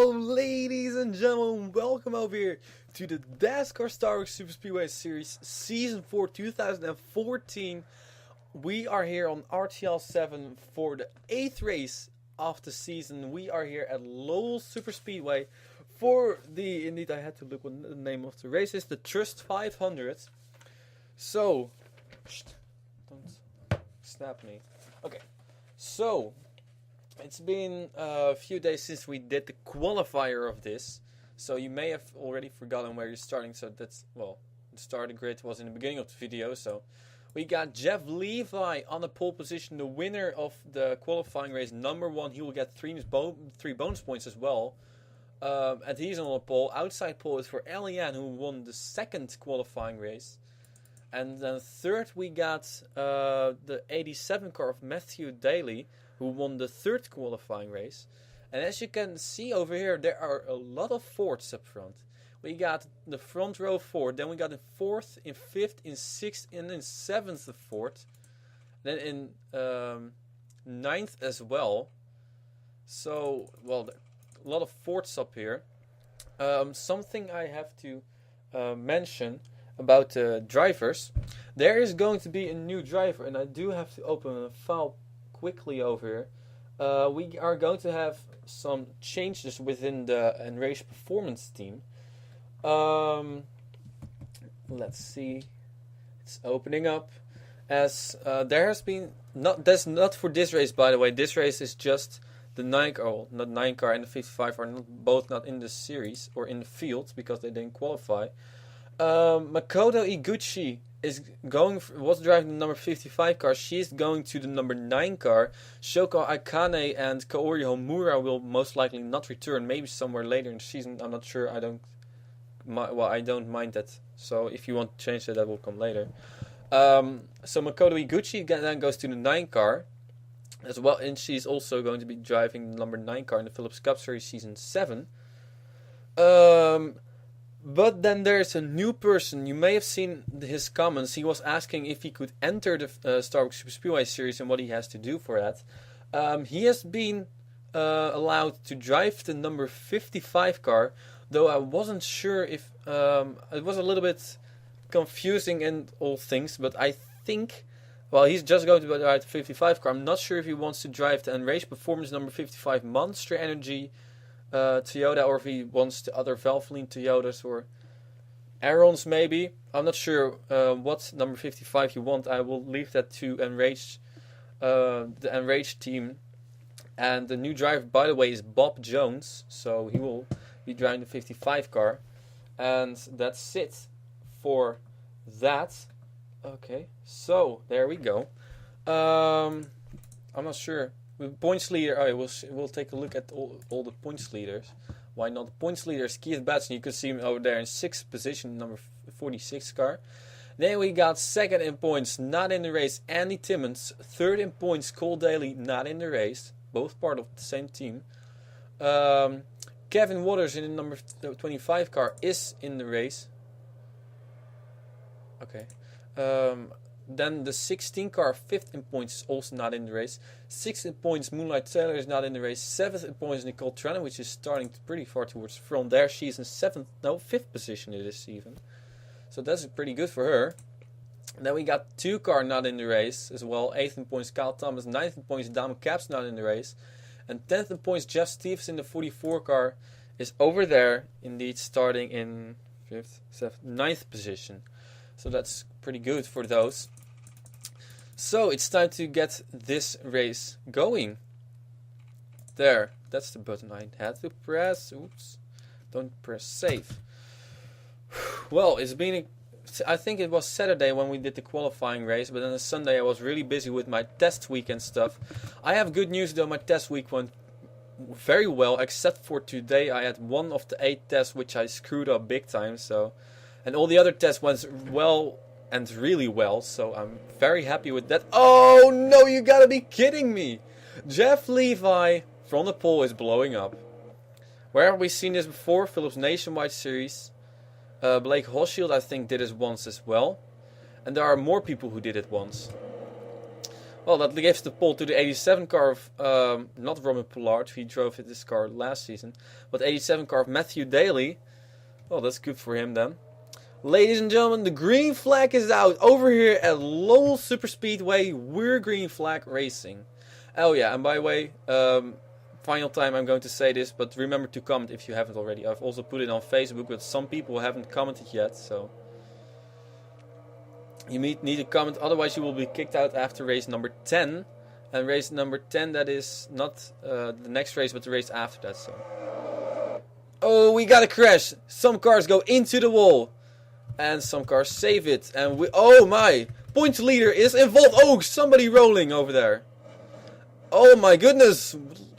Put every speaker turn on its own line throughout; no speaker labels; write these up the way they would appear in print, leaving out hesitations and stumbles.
Hello, ladies and gentlemen. Welcome over here to the Dascar Star Wars Super Speedway Series Season 4 2014. We are here on RTL 7 for the 8th race of the season. We are here at Lowell Super Speedway for the, indeed I had to look what the name of the race is, the Trust 500. So, don't snap me. Okay, so it's been a few days since we did the qualifier of this, so you may have already forgotten where you're starting. So that's, well, the starting grid was in the beginning of the video. So we got Jeff Levi on the pole position, the winner of the qualifying race, number 1. He will get three bonus points as well. And he's on the pole. Outside pole is for Eliane, who won the second qualifying race. And then third we got the 87 car of Matthew Daly, who won the third qualifying race. And as you can see over here, there are a lot of Fords up front. We got the front row Ford, then we got in 4th, in 5th, in 6th, and in 7th the Ford. Then in 9th as well. So, well, a lot of Fords up here. Something I have to mention about the drivers. There is going to be a new driver, and I do have to open a file quickly over here. We are going to have some changes within the Enraged Performance team. Let's see. It's opening up. As there has been that's not for this race, by the way. This race is just the 9 car, well, not 9 car and the 55 are both not in the series or in the field because they didn't qualify. Makoto Iguchi was driving the number 55 car. She's going to the number 9 car. Shoko Akane and Kaori Homura will most likely not return. Maybe somewhere later in the season. I'm not sure. I don't mind that. So if you want to change that will come later. So Makoto Iguchi then goes to the 9 car as well, and she's also going to be driving the number 9 car in the Phillips Cup Series Season 7. But then there's a new person. You may have seen his comments. He was asking if he could enter the Star Wars Super Speedway Series and what he has to do for that. He has been allowed to drive the number 55 car, though I wasn't sure if... it was a little bit confusing and all things, but I think... Well, he's just going to drive the 55 car. I'm not sure if he wants to drive the Enraged Performance number 55 Monster Energy Toyota, or if he wants the other Valvoline Toyotas or Arons maybe. I'm not sure what number 55 you want. I will leave that to the Enraged team. And the new driver, by the way, is Bob Jones. So he will be driving the 55 car. And that's it for that. Okay, so there we go. I'm not sure. Points leader, we'll take a look at all the points leaders. Why not? The points leader is Keith Batson. You can see him over there in 6th position, number 46 car. Then we got 2nd in points, not in the race, Andy Timmons. 3rd in points, Cole Daly, not in the race. Both part of the same team. Kevin Waters in the number 25 car is in the race. Okay. Then the 16 car, 5th in points, is also not in the race. 6th in points, Moonlight Taylor is not in the race. 7th in points, Nicole Trennan, which is starting pretty far towards the front there. She's in 5th position it is even. So that's pretty good for her. Then we got 2 car not in the race as well. 8th in points, Kyle Thomas. 9th in points, Damo Caps not in the race. And 10th in points, Jeff Stevens in the 44 car is over there, indeed starting in 5th, 7th, 9th position. So that's pretty good for those. So it's time to get this race going. There, that's the button I had to press. Oops, don't press save. Well, it's been, I think it was Saturday when we did the qualifying race, but then on Sunday I was really busy with my test week and stuff. I have good news though, my test week went very well, except for today. I had 1 of the 8 tests which I screwed up big time, so... And all the other tests went well and really well, so I'm very happy with that. Oh no, you gotta be kidding me! Jeff Levi from the pole is blowing up. Where have we seen this before? Phillips Nationwide Series. Blake Hochschild, I think, did this once as well. And there are more people who did it once. Well, that gives the pole to the 87 car of, not Roman Pollard, he drove this car last season, but 87 car of Matthew Daly. Well, that's good for him then. Ladies and gentlemen, the green flag is out over here at Lowell Superspeedway. We're green flag racing. Oh yeah, and by the way, final time I'm going to say this, but remember to comment if you haven't already. I've also put it on Facebook, but some people haven't commented yet, so you need to comment, otherwise you will be kicked out after race number 10. And race number 10, that is not the next race, but the race after that. So, oh, we got a crash. Some cars go into the wall, and some cars save it. And we, oh my, point leader is involved. Oh, somebody rolling over there. Oh my goodness.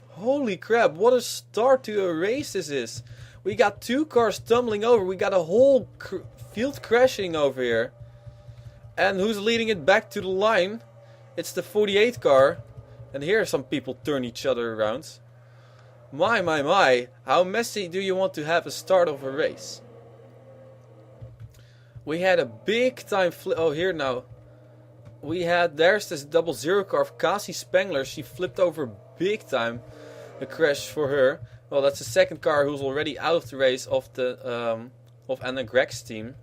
Holy crap, what a start to a race this is. We got 2 cars tumbling over. We got a whole field crashing over here. And who's leading it back to the line? It's the 48 car. And here some people turn each other around. My. How messy do you want to have a start of a race? We had a big time flip. Oh, here now. There's this 00 car of Cassie Spengler. She flipped over big time. A crash for her. Well, that's the second car who's already out of the race of Anna Gregg's team.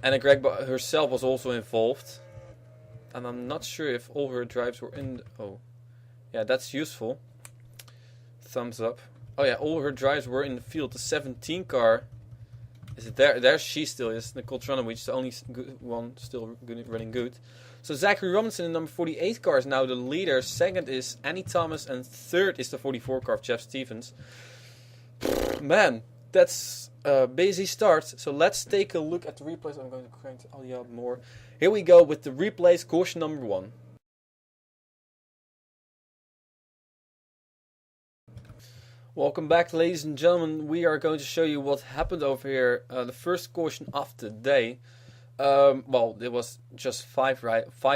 Anna Gregg herself was also involved. And I'm not sure if all her drives were in... Oh. Yeah, that's useful. Thumbs up. Oh yeah, all her drives were in the field. The 17 car... Is it there? There she still is. Nicole Tronovich, the only one still running good. So Zachary Robinson in number 48 car is now the leader. Second is Annie Thomas. And third is the 44 car of Jeff Stevens. Man, that's a busy start. So let's take a look at the replays. I'm going to crank the audio up more. Here we go with the replays. Caution number 1. Welcome back, ladies and gentlemen. We are going to show you what happened over here. The first caution of the day. Well, it was just 5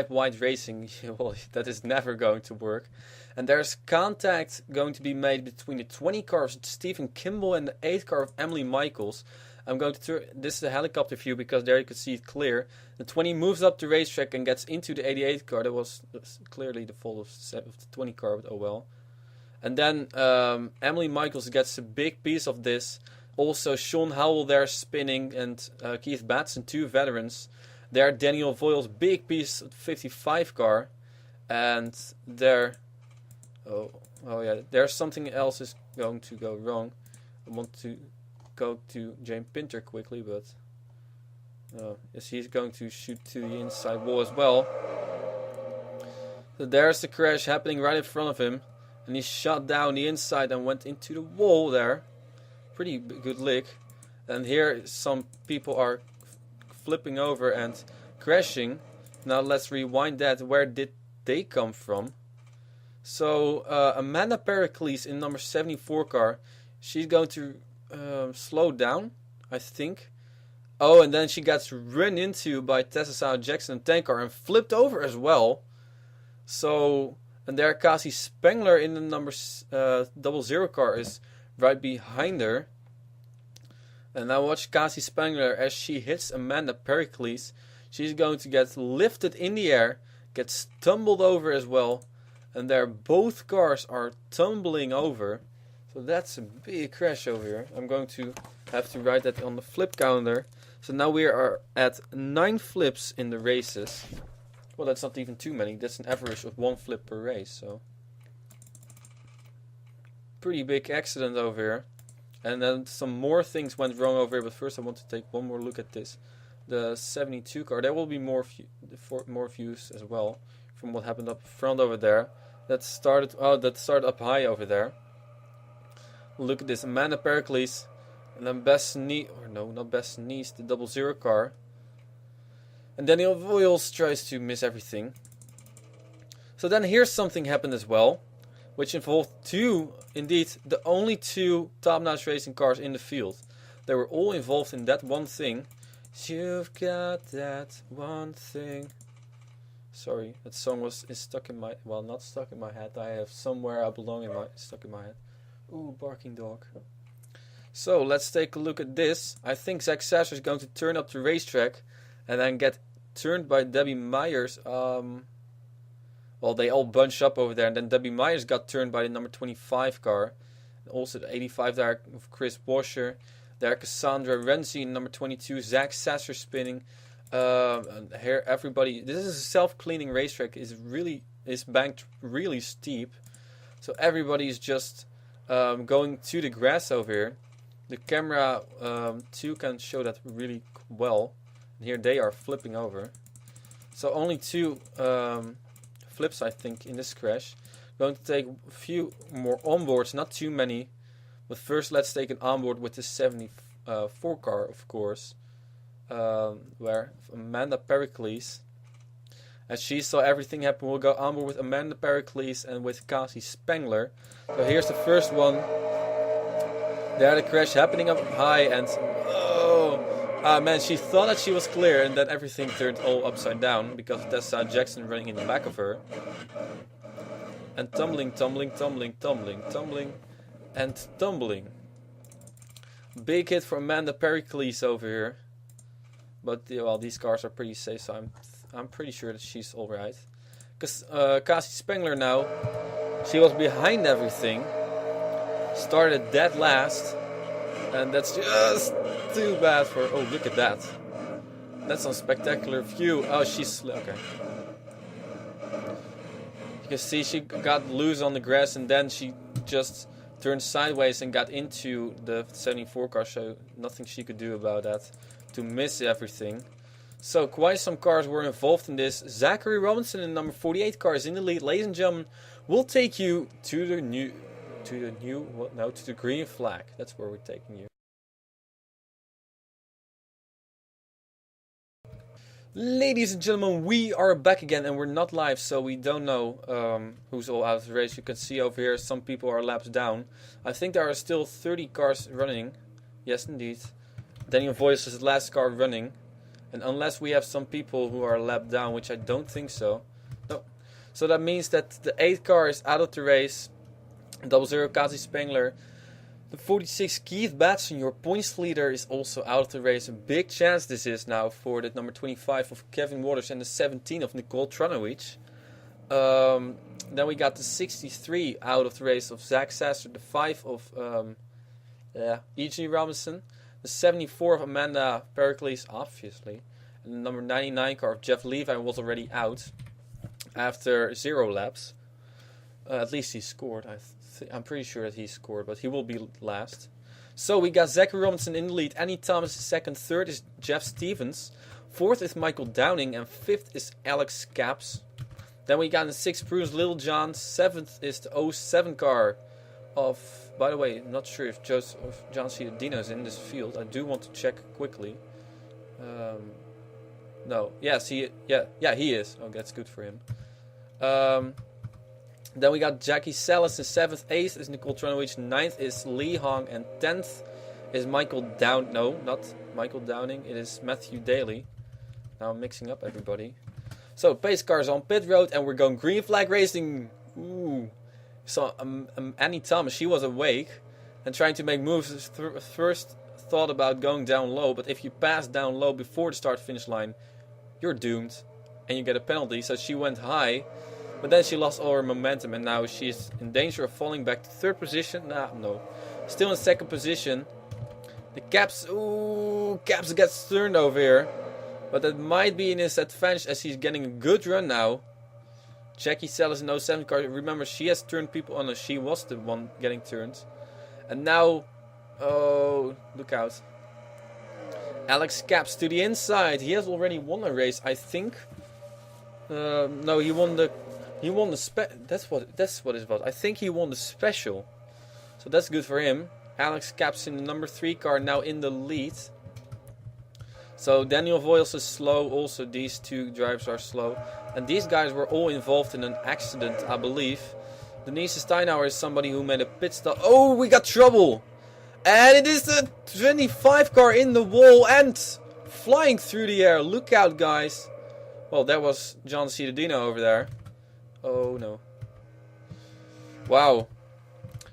wide racing. Well, that is never going to work. And there's contact going to be made between the 20 car of Stephen Kimball and the 8 car of Emily Michaels. I'm going to turn, this is a helicopter view because there you can see it clear. The 20 moves up the racetrack and gets into the 88 car. That was clearly the fault of the 20 car, but oh well. And then Emily Michaels gets a big piece of this. Also Sean Howell there spinning, and Keith Batson, 2 veterans. There Daniel Voiles, big piece of the 55 car. And there... Oh yeah, there's something else is going to go wrong. I want to go to James Pinter quickly, but... yes, he's going to shoot to the inside wall as well. So there's the crash happening right in front of him. And he shot down the inside and went into the wall there. Pretty good lick. And here some people are flipping over and crashing. Now let's rewind that. Where did they come from? So Amanda Pericles in number 74 car. She's going to slow down, I think. Oh, and then she gets run into by Tessa Sauer Jackson and 10 car and flipped over as well. So... And there Cassie Spengler in the number 00 car is right behind her. And now watch Cassie Spengler as she hits Amanda Pericles. She's going to get lifted in the air, gets tumbled over as well. And there both cars are tumbling over. So that's a big crash over here. I'm going to have to write that on the flip counter. So now we are at 9 flips in the races. Well, that's not even too many. That's an average of 1 flip per race. So, pretty big accident over here. And then some more things went wrong over here. But first I want to take one more look at this. The 72 car. There will be more views as well from what happened up front over there. That started up high over there. Look at this. Amanda Pericles. And then not Best Niece, the 00 car. And Daniel Voiles tries to miss everything. So then here's something happened as well. Which involved the only 2 top-notch racing cars in the field. They were all involved in that one thing. You've got that one thing. Sorry, that song is stuck in my... Well, not stuck in my head. I have Somewhere I Belong stuck in my head. Ooh, barking dog. So, let's take a look at this. I think Zach Sasser is going to turn up the racetrack. And then get turned by Debbie Myers. Well, they all bunched up over there, and then Debbie Myers got turned by the number 25 car. Also the 85 there of Chris Washer. There Cassandra Renzi in number 22. Zach Sasser spinning. And here everybody. This is a self-cleaning racetrack. Is banked really steep. So everybody's just going to the grass over here. The camera 2 can show that really well. And here they are flipping over. So only 2 flips, I think, in this crash. Going to take a few more onboards, not too many. But first, let's take an onboard with the 74 car, of course. Where Amanda Pericles, as she saw everything happen, we'll go onboard with Amanda Pericles and with Cassie Spengler. So here's the first one. There the crash happening up high, and man, she thought that she was clear, and then everything turned all upside down because of Tessa Jackson running in the back of her. And tumbling, and tumbling. Big hit for Amanda Pericles over here. But well, these cars are pretty safe, so I'm pretty sure that she's all right. Because Cassie Spengler now, she was behind everything. Started dead last, and that's just too bad for. Oh, look at that! That's some spectacular view. Oh, she's okay. You can see she got loose on the grass, and then she just turned sideways and got into the 74 car. So nothing she could do about that to miss everything. So quite some cars were involved in this. Zachary Robinson in number 48 car is in the lead. Ladies and gentlemen, we'll take you to the green flag. That's where we're taking you. Ladies and gentlemen, we are back again, and we're not live, so we don't know who's all out of the race. You can see over here some people are laps down. I think there are still 30 cars running. Yes, indeed. Daniel Voice is the last car running. And unless we have some people who are lapped down, which I don't think so. No. So that means that the 8 car is out of the race. 00 Cassie Spengler. The 46 Keith Batson, your points leader, is also out of the race. A big chance this is now for the number 25 of Kevin Waters and the 17 of Nicole Tranowicz. Then we got the 63 out of the race of Zach Sasser, the 5 of E.G. Robinson, the 74 of Amanda Pericles, obviously, and the number 99 car of Jeff Levi was already out after 0 laps. At least he scored. I'm pretty sure that he scored, but he will be last. So we got Zachary Robinson in the lead. Annie Thomas is second. Third is Jeff Stevens. Fourth is Michael Downing. And fifth is Alex Caps. Then we got in the sixth Bruce Littlejohn. Seventh is the 07 car of... By the way, I'm not sure if John Ciudadino is in this field. I do want to check quickly. No. Yes, he is. Oh, that's good for him. Then we got Jackie Salas in 7th. 8th is Nicole Tranowicz. 9th is Lee Hong. And 10th is Michael Down. No, not Michael Downing. It is Matthew Daly. Now I'm mixing up everybody. So, pace cars on pit road. And we're going green flag racing. Ooh. So, Annie Thomas, she was awake. And trying to make moves. First thought about going down low. But if you pass down low before the start-finish line, you're doomed. And you get a penalty. So she went high. But then she lost all her momentum, and now she's in danger of falling back to 3rd position. No. Still in 2nd position. The Caps gets turned over here. But that might be in his advantage as he's getting a good run now. Jackie Salas in 07 car. Remember, she has turned people on her. She was the one getting turned. And now, oh, look out. Alex Caps to the inside. He has already won a race, I think. No, he won the that's what it's about. I think he won the special. So that's good for him. Alex Caps in the number 3 car now in the lead. So Daniel Voiles is slow. Also these 2 drivers are slow. And these guys were all involved in an accident, I believe. Denise Steinhauer is somebody who made a pit stop. Oh, we got trouble. And it is the 25 car in the wall and flying through the air. Look out, guys. Well, that was John Ciudadino over there. Oh no. Wow.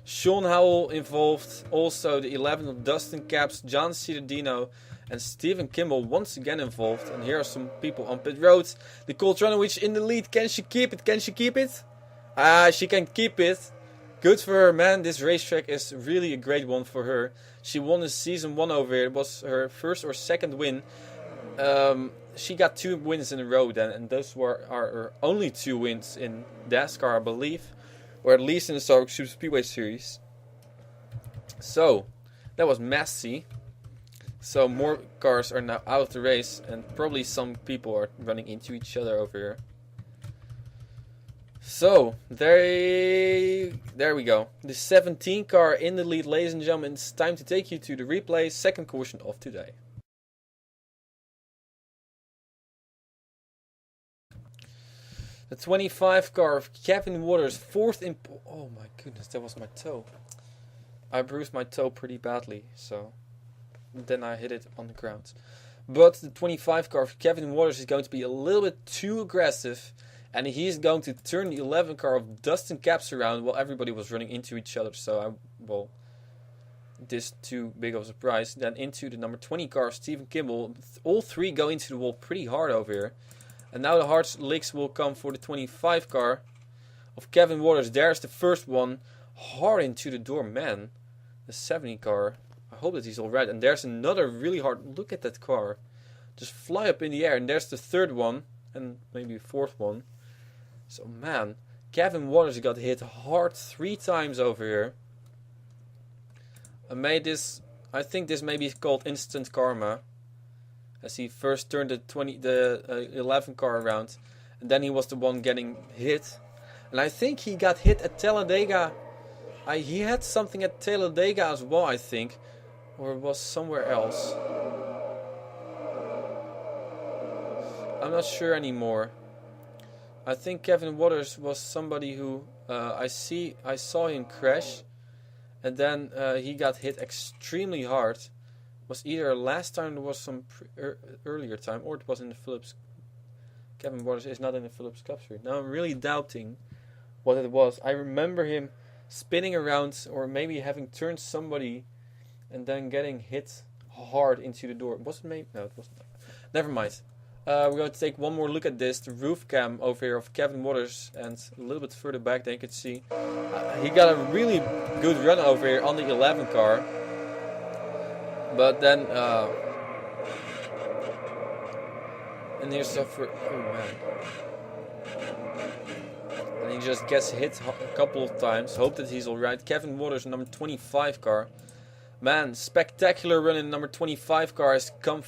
Sean Howell involved. Also the 11 of Dustin Caps, John Ciudadino, And Stephen Kimball once again involved. And here are some people on pit road. Nicole Tranowicz in the lead. Can she keep it? Can she keep it? Ah, she can keep it. Good for her, man. This racetrack is really a great one for her. She won in season 1 over here. It was her first or second win. She got 2 wins in a row then. And those are her only 2 wins in Dascar, I believe. Or at least in the Star Wars Super Speedway Series. So, that was messy. So more cars are now out of the race. And probably some people are running into each other over here. So, there we go. The 17 car in the lead, ladies and gentlemen. It's time to take you to the replay, second portion of today. The 25 car of Kevin Waters, 4th in... Oh my goodness, that was my toe. I bruised my toe pretty badly, so... Then I hit it on the ground. But the 25 car of Kevin Waters is going to be a little bit too aggressive. And he's going to turn the 11 car of Dustin Capps around while everybody was running into each other. So, this too big of a surprise. Then into the number 20 car of Stephen Kimball. All 3 go into the wall pretty hard over here. And now the hard licks will come for the 25 car of Kevin Waters. There's the first one. Hard into the door, man. The 70 car. I hope that he's alright. And there's another really hard... Look at that car. Just fly up in the air. And there's the third one. And maybe a fourth one. So, man. Kevin Waters got hit hard 3 times over here. I made this... I think this may be called instant karma. As he first turned the 11 car around. And then he was the one getting hit. And I think he got hit at Talladega. He had something at Talladega as well, I think. Or it was somewhere else. I'm not sure anymore. I think Kevin Waters was somebody who... I saw him crash. And then he got hit extremely hard. Was either last time, there was some earlier time, or it was in the Phillips. Kevin Waters is not in the Phillips Cup Series. Now I'm really doubting what it was. I remember him spinning around, or maybe having turned somebody, and then getting hit hard into the door. Was it maybe? No, it wasn't. Never mind. We're going to take one more look at this. The roof cam over here of Kevin Waters, and a little bit further back, then you can see he got a really good run over here on the 11 car. But then, and here's suffer. Oh man! And he just gets hit a couple of times. Hope that he's all right. Kevin Waters, number 25 car. Man, spectacular run in number 25 car has come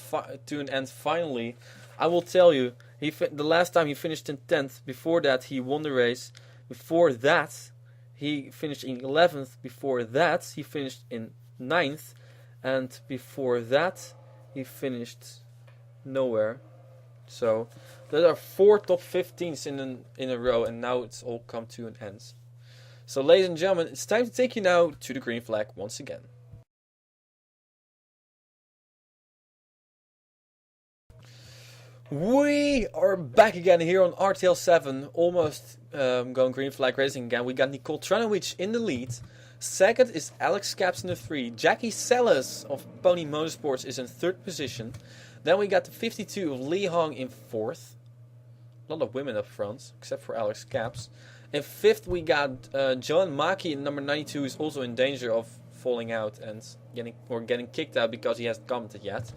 to an end finally. I will tell you, the last time he finished in 10th. Before that, he won the race. Before that, he finished in 11th. Before that, he finished in 9th. And before that, he finished nowhere. So, there are 4 top 15s in a row, and now it's all come to an end. So, ladies and gentlemen, it's time to take you now to the green flag once again. We are back again here on RTL 7, almost going green flag racing again. We got Nicole Tranowicz in the lead. Second is Alex Capps in the 3. Jackie Sellers of Pony Motorsports is in 3rd position. Then we got the 52 of Lee Hong in 4th. A lot of women up front, except for Alex Capps. In 5th we got Johan Maki in number 92, who is also in danger of falling out and getting kicked out because he hasn't commented yet.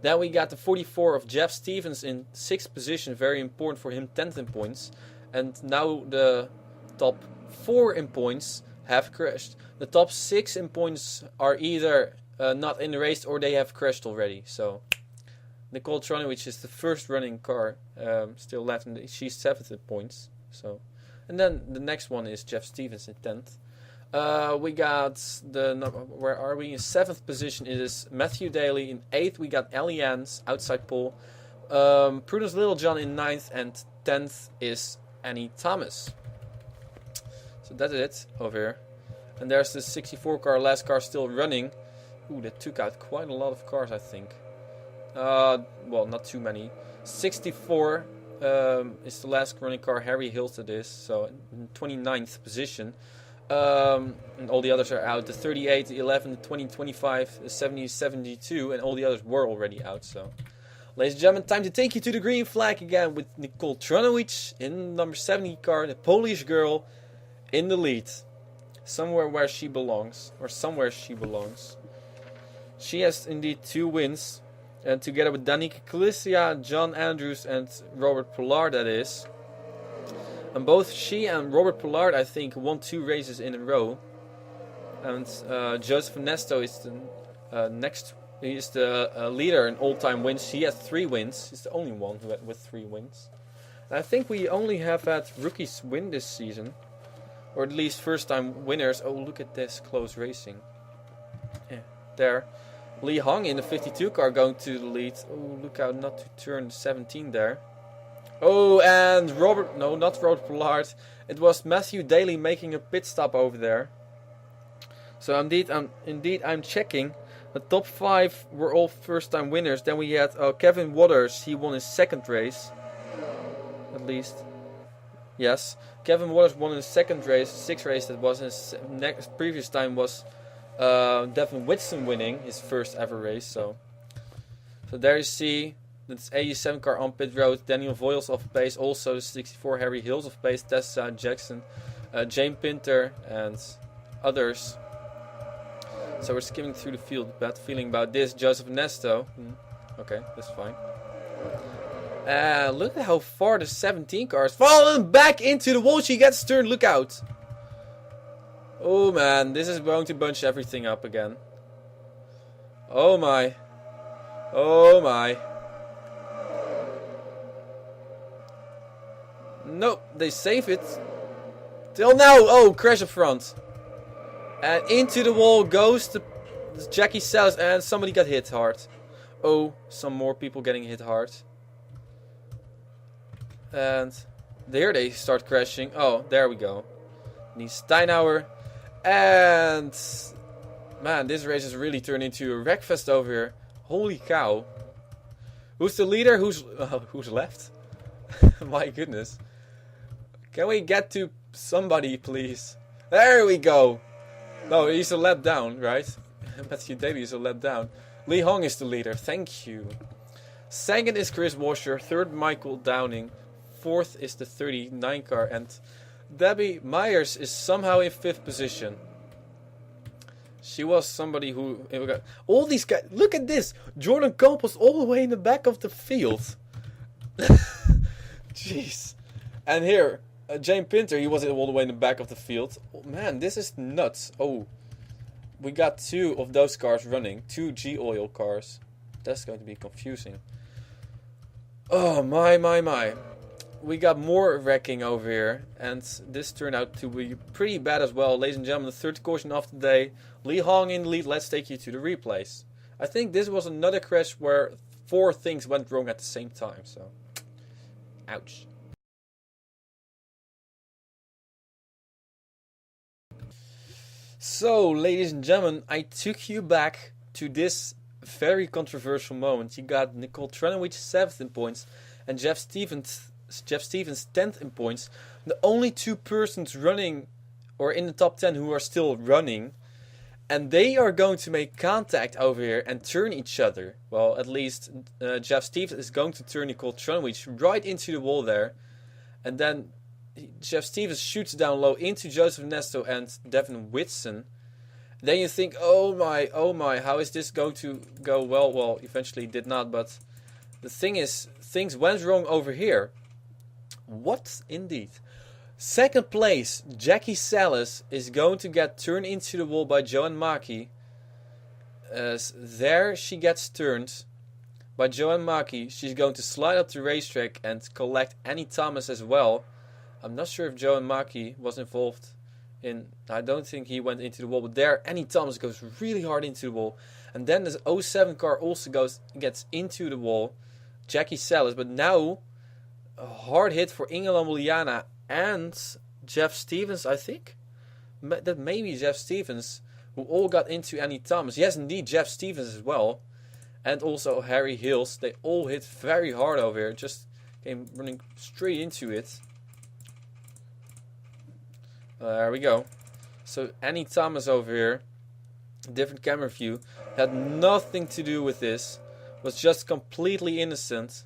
Then we got the 44 of Jeff Stevens in 6th position, very important for him, 10th in points. And now the top 4 in points have crashed. The top 6 in points are either not in the race or they have crashed already. So Nicole Tranowicz is the first running car still left, and she's 7th in points. So, and then the next one is Jeff Stevens in 10th. We got where are we? In 7th position it is Matthew Daly. In 8th we got Ellie Ans outside pole. Prudence Littlejohn in 9th, and 10th is Annie Thomas. So that's it over here. And there's the 64 car, last car still running. Ooh, that took out quite a lot of cars, I think. Well, not too many. 64 is the last running car. Harry Hilton is, so in 29th position. And all the others are out. The 38, the 11, the 20, 25, the 70, 72, and all the others were already out. So, ladies and gentlemen, time to take you to the green flag again with Nicole Tranovic in number 70 car, the Polish girl in the lead. Somewhere where she belongs, or somewhere she belongs. She has indeed 2 wins, and together with Danica Calisia, John Andrews, and Robert Pollard, that is. And both she and Robert Pollard, I think, won 2 races in a row. And Joseph Nesto is the he is the leader in all-time wins. He has 3 wins. He's the only one who had with 3 wins. And I think we only have had rookies win this season, or at least first-time winners. Oh, look at this close racing. Yeah, there. Li Hong in the 52 car going to the lead. Oh, look out not to turn 17 there. Oh, and not Robert Pollard. It was Matthew Daly making a pit stop over there. So indeed, I'm checking. The top 5 were all first-time winners. Then we had Kevin Waters. He won his 2nd race, at least. Yes, Kevin Waters won his 2nd race. 6th race that was his previous time was Devin Whitson winning his first ever race. So there you see. That's 87 car on pit road. Daniel Voiles off pace. Also 64 Harry Hills off pace. Tessa Jackson, Jane Pinter, and others. So we're skimming through the field. Bad feeling about this. Joseph Nesto. Okay, that's fine. Look at how far the 17 car is falling back into the wall. She gets turned. Look out. Oh man, this is going to bunch everything up again. Oh my. Oh my. Nope, they save it. Till now. Oh, crash up front. And into the wall goes the Jackie Salas, and somebody got hit hard. Oh, some more people getting hit hard. And there they start crashing. Oh, there we go. Nies Steinhauer. And man, this race has really turned into a wreckfest over here. Holy cow. Who's the leader? Who's left? My goodness. Can we get to somebody, please? There we go. No, he's a lap down, right? Matthew Daly is a lap down. Li Hong is the leader. Thank you. 2nd is Chris Washer. 3rd, Michael Downing. 4th is the 39 car. And Debbie Myers is somehow in 5th position. She was somebody who... All these guys... Look at this. Jordan Campos all the way in the back of the field. Jeez. And here... Jane Pinter, he was all the way in the back of the field. Oh, man, this is nuts. Oh, we got 2 of those cars running. 2 G-Oil cars. That's going to be confusing. Oh, my. We got more wrecking over here. And this turned out to be pretty bad as well. Ladies and gentlemen, the 3rd caution of the day. Li Hong in the lead. Let's take you to the replays. I think this was another crash where 4 things went wrong at the same time. So, ouch. So, ladies and gentlemen, I took you back to this very controversial moment. You got Nicole Tranovic 7th in points and Jeff Stevens 10th in points. The only 2 persons running or in the top 10 who are still running, and they are going to make contact over here and turn each other. Well, at least Jeff Stevens is going to turn Nicole Tranovic right into the wall there, and then Jeff Stevens shoots down low into Joseph Nesto and Devin Whitson. Then you think, oh my, how is this going to go well? Well, eventually it did not, but the thing is, things went wrong over here. What indeed? 2nd place, Jackie Salas is going to get turned into the wall by Joanne Maki. There she gets turned by Joanne Maki. She's going to slide up the racetrack and collect Annie Thomas as well. I'm not sure if Joanne Maki was involved in... I don't think he went into the wall, but there Annie Thomas goes really hard into the wall. And then the 07 car also gets into the wall. Jackie Salas, but now a hard hit for Inge Lamoliana and Jeff Stevens, I think. That maybe Jeff Stevens, who all got into Annie Thomas. Yes, indeed, Jeff Stevens as well. And also Harry Hills. They all hit very hard over here. Just came running straight into it. There we go. So Annie Thomas over here, different camera view, had nothing to do with this. Was just completely innocent.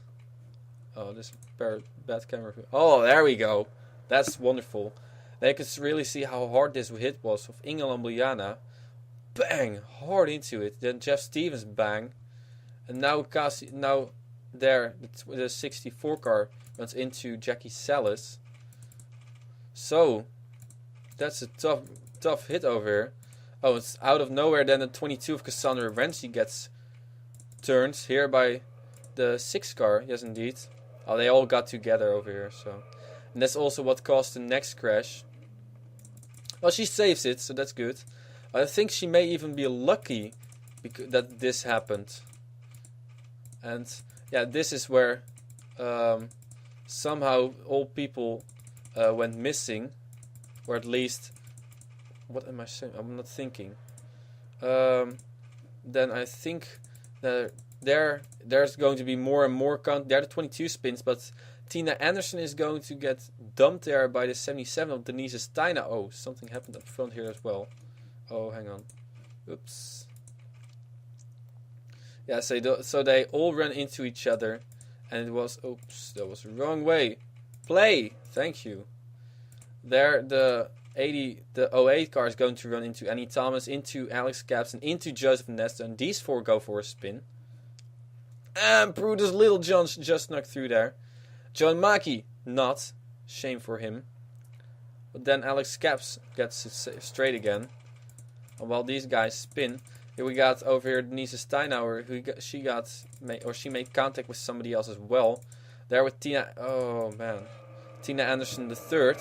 Oh, this bad camera view. Oh, there we go. That's wonderful. They could really see how hard this hit was of Inge Lambliana. Bang! Hard into it. Then Jeff Stevens bang. And now there, the 64 car runs into Jackie Salas. So, that's a tough hit over here. Oh, it's out of nowhere. Then the 22 of Cassandra Renzi gets turned here by the 6 car. Yes, indeed. Oh, they all got together over here. So, and that's also what caused the next crash. Well, she saves it, so that's good. I think she may even be lucky that this happened. And yeah, this is where somehow all people went missing, or at least, what am I saying? I'm not thinking. Then I think that there's going to be more and more there are the 22 spins, but Tina Anderson is going to get dumped there by the 77 of Denise Steiner. Oh, something happened up front here as well. Oh, hang on. Oops. Yeah, so they all ran into each other, and it was, oops, that was the wrong way. Play, thank you. There, the 08 car is going to run into Annie Thomas, into Alex Capps, and into Joseph Nesta, and these 4 go for a spin. And Brutus Little John just snuck through there. John Maki, not. Shame for him. But then Alex Capps gets it straight again. And while these guys spin, here we got over here Denise Steinauer, she made contact with somebody else as well. There with Tina, oh man, Tina Anderson the third.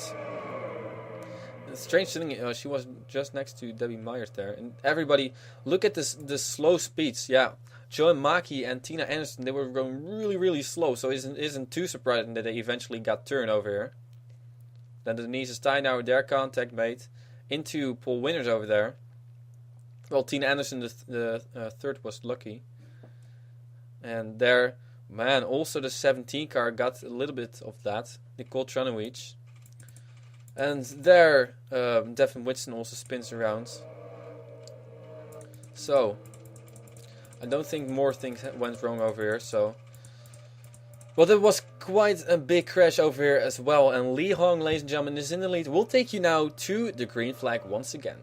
The strange thing, she was just next to Debbie Myers there, and everybody look at the slow speeds. Yeah, Joan Maki and Tina Anderson, they were going really slow, so it isn't too surprising that they eventually got turned over here. Then Denise Steinauer, their contact made into Paul Winners over there. Well, Tina Anderson, the third, was lucky. And there, man, also the 17 car got a little bit of that. Nicole Tranowicz. And there, Devin Whitson also spins around. So, I don't think more things went wrong over here, so. Well, there was quite a big crash over here as well. And Li Hong, ladies and gentlemen, is in the lead. We'll take you now to the green flag once again.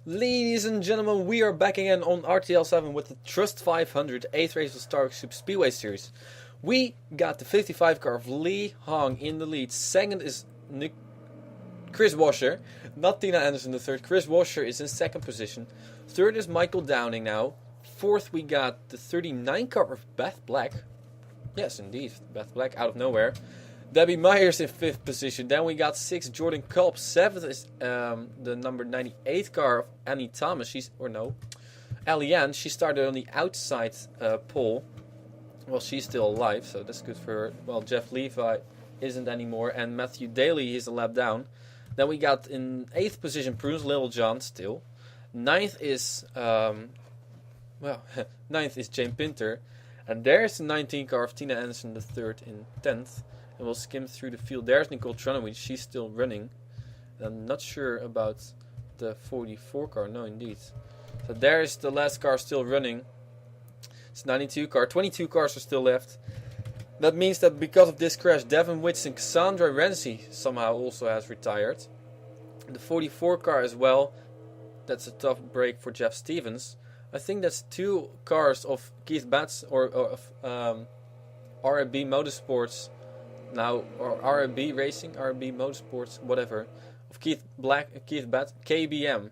Ladies and gentlemen, we are back again on RTL 7 with the Trust 500 8th race of Star Super Speedway Series. We got the 55 car of Li Hong in the lead. Second is Chris Washer, not Tina Anderson the third. Chris Washer is in second position. Third is Michael Downing now. Fourth we got the 39 car of Beth Black. Yes, indeed, Beth Black out of nowhere. Debbie Myers in 5th position. Then we got 6th Jordan Culp. 7th is the number 98 car of Annie Thomas. Eliane. She started on the outside pole. Well, she's still alive, so that's good for her. Well, Jeff Levi isn't anymore, and Matthew Daly is a lap down. Then we got in 8th position Bruce Littlejohn still. 9th is 9th is Jane Pinter, and there's the 19 car of Tina Anderson the third in 10th. And we'll skim through the field. There's Nicole Tranowicz. She's still running. I'm not sure about the 44 car. No, indeed. So there's the last car still running. It's 92 car. 22 cars are still left. That means that because of this crash, Devin Whitson, Cassandra Renzi somehow also has retired. The 44 car as well. That's a tough break for Jeff Stevens. I think that's 2 cars of Keith Batts or of RB Motorsports. Now, or RB Racing, RB Motorsports, whatever, of Keith Batts, KBM,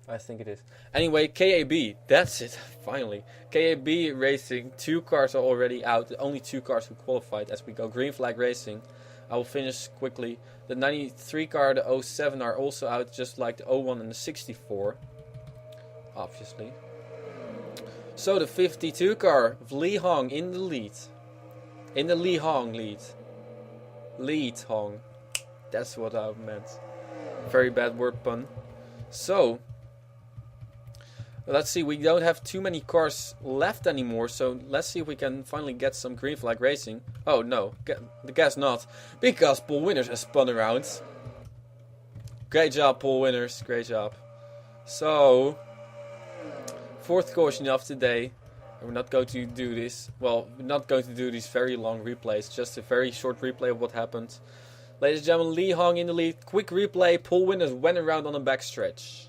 I think it is. Anyway, KAB, that's it, finally. KAB Racing, 2 cars are already out, only 2 cars who qualified as we go green flag racing. I will finish quickly. The 93 car, the 07 are also out, just like the 01 and the 64, obviously. So the 52 car of Li Hong in the lead. In the Li Hong lead. Lead Hong. That's what I meant. Very bad word pun. So, Let's see, we don't have too many cars left anymore, so let's see if we can finally get some green flag racing. Oh no, guess not, because Paul Winners has spun around. Great job, Paul Winners, great job. So, 4th caution of today. We're not going to do this, well, we're not going to do these very long replays, just a very short replay of what happened. Ladies and gentlemen, Li Hong in the lead, quick replay, Paul Winners went around on the backstretch.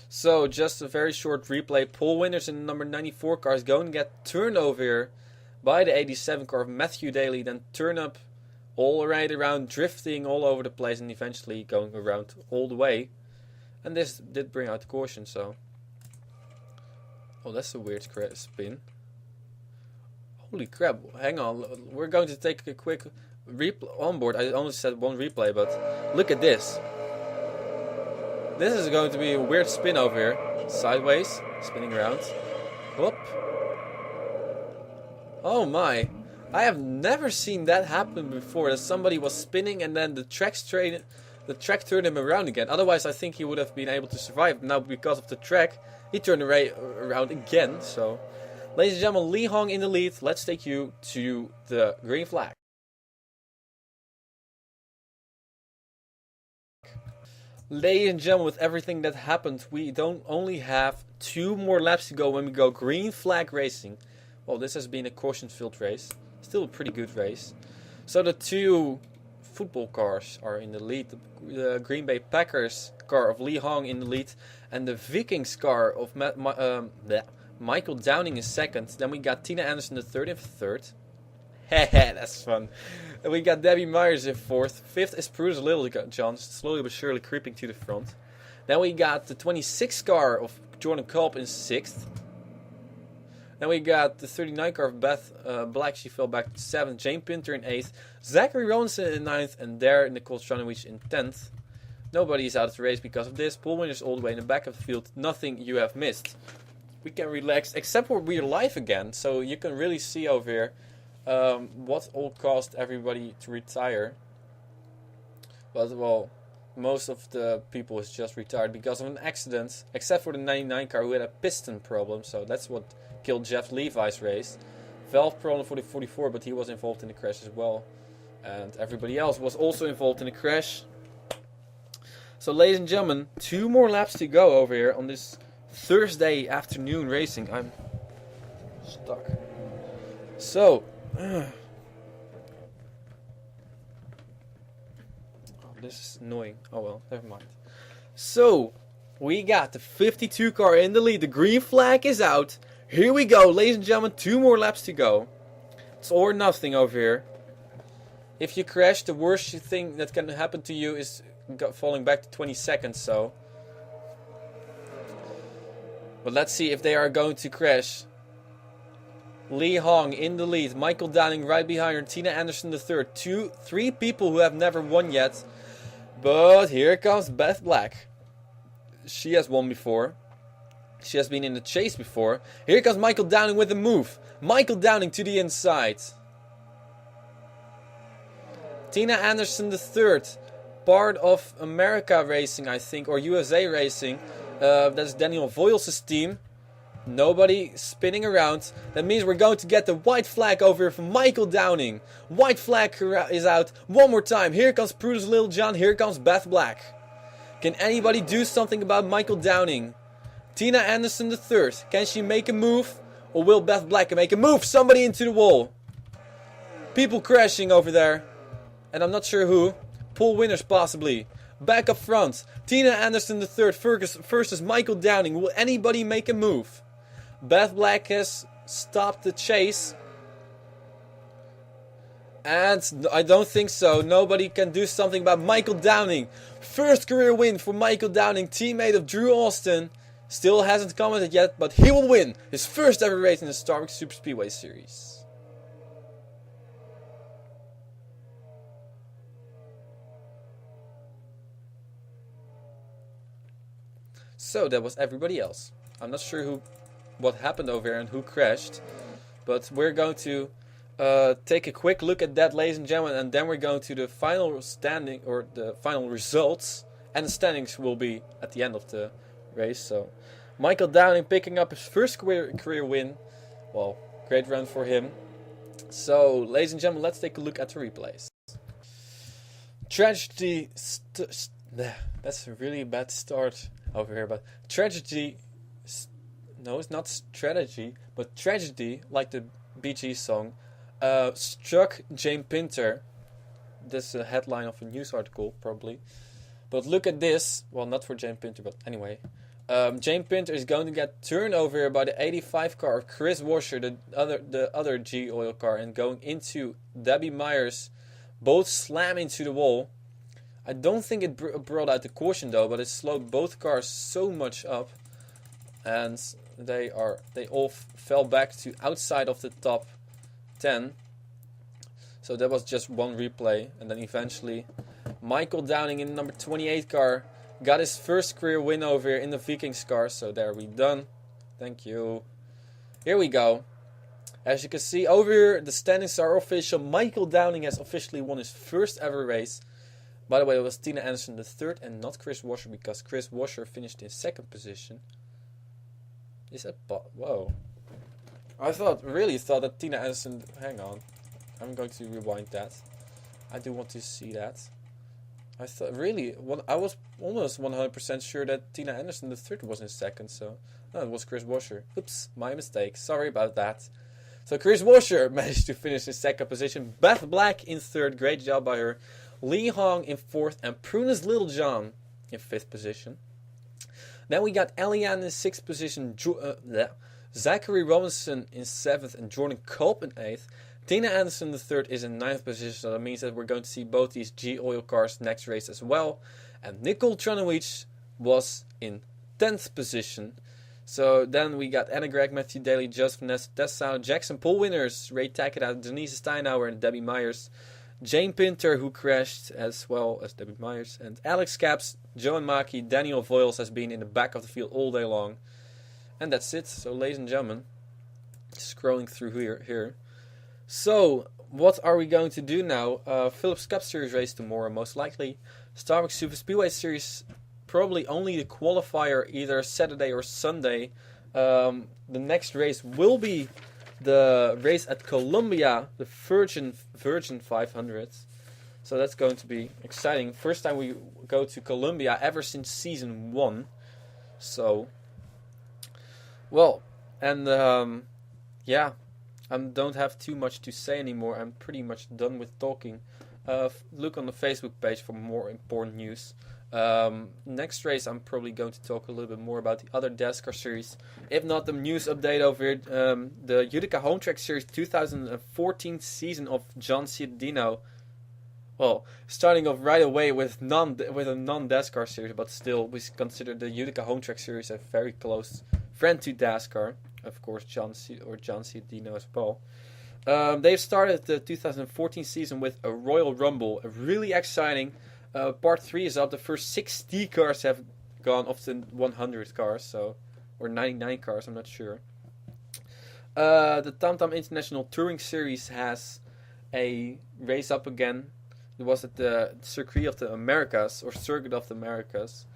So, just a very short replay. Paul Winners in the number 94 car is going to get turned over here by the 87 car of Matthew Daly. Then turn up all right around, drifting all over the place and eventually going around all the way. And this did bring out the caution, so... Oh, that's a weird spin. Holy crap, hang on. We're going to take a quick replay on board. I only said one replay, but look at this. This is going to be a weird spin over here. Sideways, spinning around. Whoop. Oh my. I have never seen that happen before. That somebody was spinning and then the track turned him around again. Otherwise, I think he would have been able to survive. Now, because of the track, he turned around again. So, ladies and gentlemen, Li Hong in the lead. Let's take you to the green flag. Ladies and gentlemen, with everything that happened, we don't only have 2 more laps to go when we go green flag racing. Well, this has been a caution-filled race. Still a pretty good race. So the 2 football cars are in the lead. The Green Bay Packers car of Li Hong in the lead. And the Vikings car of Michael Downing is second. Then we got Tina Anderson the third in third. Hehe, that's fun. And we got Debbie Myers in 4th. 5th is Bruce Littlejohn, slowly but surely creeping to the front. Then we got the 26 car of Jordan Kolb in 6th. Then we got the 39 car of Beth Black, she fell back to 7th. Jane Pinter in 8th. Zachary Ronson in 9th. And there Nicole Stranowich in 10th. Nobody is out of the race because of this. Paul Winners all the way in the back of the field. Nothing you have missed. We can relax, except for we're live again. So you can really see over here what all caused everybody to retire. But well, most of the people is just retired because of an accident, except for the 99 car who had a piston problem, so that's what killed Jeff Levi's race. Valve problem for the 44, but he was involved in the crash as well, and everybody else was also involved in the crash. So ladies and gentlemen, 2 more laps to go over here on this Thursday afternoon racing. I'm stuck. So oh, this is annoying. Oh well, never mind. So, we got the 52 car in the lead. The green flag is out. Here we go, ladies and gentlemen. 2 more laps to go. It's all or nothing over here. If you crash, the worst thing that can happen to you is falling back to 20 seconds. So, but let's see if they are going to crash. Li Hong in the lead, Michael Downing right behind her, Tina Anderson the third. 3 people who have never won yet. But here comes Beth Black. She has won before. She has been in the chase before. Here comes Michael Downing with a move. Michael Downing to the inside. Tina Anderson the third, part of America Racing, I think, or USA Racing. That's Daniel Voiles' team. Nobody spinning around. That means we're going to get the white flag over here from Michael Downing. White flag is out. One more time. Here comes Prudence Littlejohn. Here comes Beth Black. Can anybody do something about Michael Downing? Tina Anderson the third. Can she make a move? Or will Beth Black make a move? Somebody into the wall. People crashing over there. And I'm not sure who. Paul Winners possibly. Back up front. Tina Anderson the third versus Michael Downing. Will anybody make a move? Beth Black has stopped the chase. And I don't think so. Nobody can do something about Michael Downing. First career win for Michael Downing, teammate of Drew Austin. Still hasn't commented yet, but he will win his first ever race in the Star Wars Super Speedway Series. So that was everybody else. I'm not sure what happened over here and who crashed, but we're going to take a quick look at that, ladies and gentlemen, and then we're going to the final standing or the final results, and the standings will be at the end of the race. So Michael Downing picking up his first career win. Well, great run for him. So, ladies and gentlemen, let's take a look at the replays. Tragedy. That's a really bad start over here, but tragedy. No, it's not strategy, but tragedy, like the BG song, struck Jane Pinter. This is a headline of a news article, probably. But look at this. Well, not for Jane Pinter, but anyway. Jane Pinter is going to get turned over here by the 85 car of Chris Washer, the other G oil car, and going into Debbie Myers. Both slam into the wall. I don't think it brought out the caution though, but it slowed both cars so much up, and they all fell back to outside of the top 10. So that was just one replay, and then eventually Michael Downing in the number 28 car got his first career win over here in the Vikings car. So there we done. Thank you. Here we go. As you can see over here, the standings are official. Michael Downing has officially won his first ever race. By the way, it was Tina Anderson the third and not Chris Washer, because Chris Washer finished in second position. Is that whoa? I really thought that Tina Anderson. Hang on, I'm going to rewind that. I do want to see that. I was almost 100% sure that Tina Anderson the third was in second. So no, it was Chris Washer. Oops, my mistake. Sorry about that. So Chris Washer managed to finish in second position. Beth Black in third. Great job by her. Lee Hong in fourth, and Prunus Littlejohn in fifth position. Then we got Eliane in sixth position, Zachary Robinson in seventh, and Jordan Culp in eighth. Tina Anderson the third is in ninth position, so that means that we're going to see both these G oil cars next race as well. And Nicole Tranowicz was in 10th position. So then we got Anna Gregg, Matthew Daly, Joseph Ness, Dessau, Jackson pole winners, Ray Takeda, Denise Steinauer, and Debbie Myers. Jane Pinter, who crashed, as well as Debbie Myers, and Alex Caps, Joan Maki, Daniel Voiles has been in the back of the field all day long. And that's it. So, ladies and gentlemen, scrolling through here. So, what are we going to do now? Phillips Cup Series race tomorrow, most likely. Starbucks Super Speedway Series, probably only the qualifier, either Saturday or Sunday. The next race will be the race at Columbia, the Virgin 500. So that's going to be exciting. First time we go to Columbia ever since season 1. So, well, and yeah, I don't have too much to say anymore. I'm pretty much done with talking. Look on the Facebook page for more important news. Next race, I'm probably going to talk a little bit more about the other Dascar series. If not, the news update over here. The Utica Home Track Series 2014 season of John Ciardino. Well, starting off right away with a non-Dascar series, but still, we consider the Utica Home Track Series a very close friend to Dascar. Of course, John Ciardino as well. They've started the 2014 season with a Royal Rumble, a really exciting. Part 3 is up. The first 60 cars have gone off the 100 cars, or 99 cars, I'm not sure. The TamTam International Touring Series has a race up again. It was at the Circuit of the Americas, or Circuit of the Americas.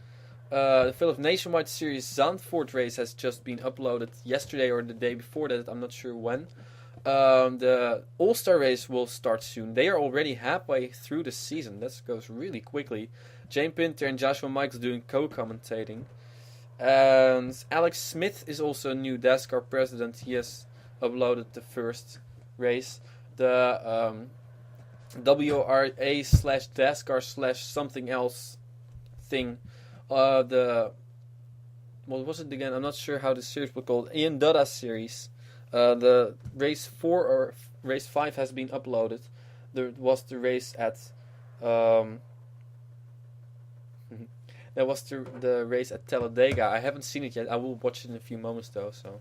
The Philips Nationwide Series Zandvoort race has just been uploaded yesterday or the day before that, I'm not sure when. The All-Star race will start soon. They are already halfway through the season. That goes really quickly. Jane Pinter and Joshua Michaels doing co-commentating. And Alex Smith is also a new Dascar president. He has uploaded the first race. The WRA/Dascar/something else thing. What was it again? I'm not sure how the series was called. Ian Dada series. The race 4 or race 5 has been uploaded. There was the race at that was the race at Talladega. I haven't seen it yet. I will watch it in a few moments though. So,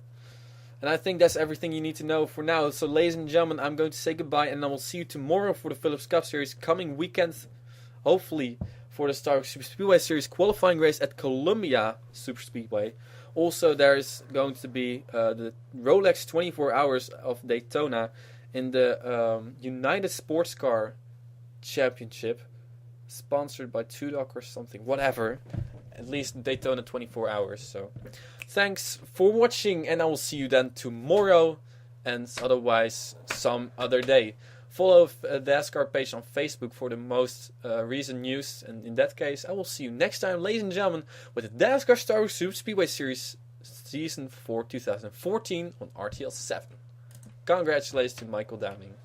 and I think that's everything you need to know for now. So, ladies and gentlemen, I'm going to say goodbye, and I will see you tomorrow for the Philips Cup Series coming weekend. Hopefully for the Starbucks Super Speedway Series qualifying race at Columbia Super Speedway. Also, there's going to be the Rolex 24 Hours of Daytona in the United Sports Car Championship, sponsored by Tudok or something, whatever. At least Daytona 24 hours. So, thanks for watching, and I will see you then tomorrow, and otherwise some other day. Follow the Dascar page on Facebook for the most recent news, and in that case, I will see you next time, ladies and gentlemen, with the Dascar Star Wars Super Speedway Series Season 4 2014 on RTL 7. Congratulations to Michael Downing.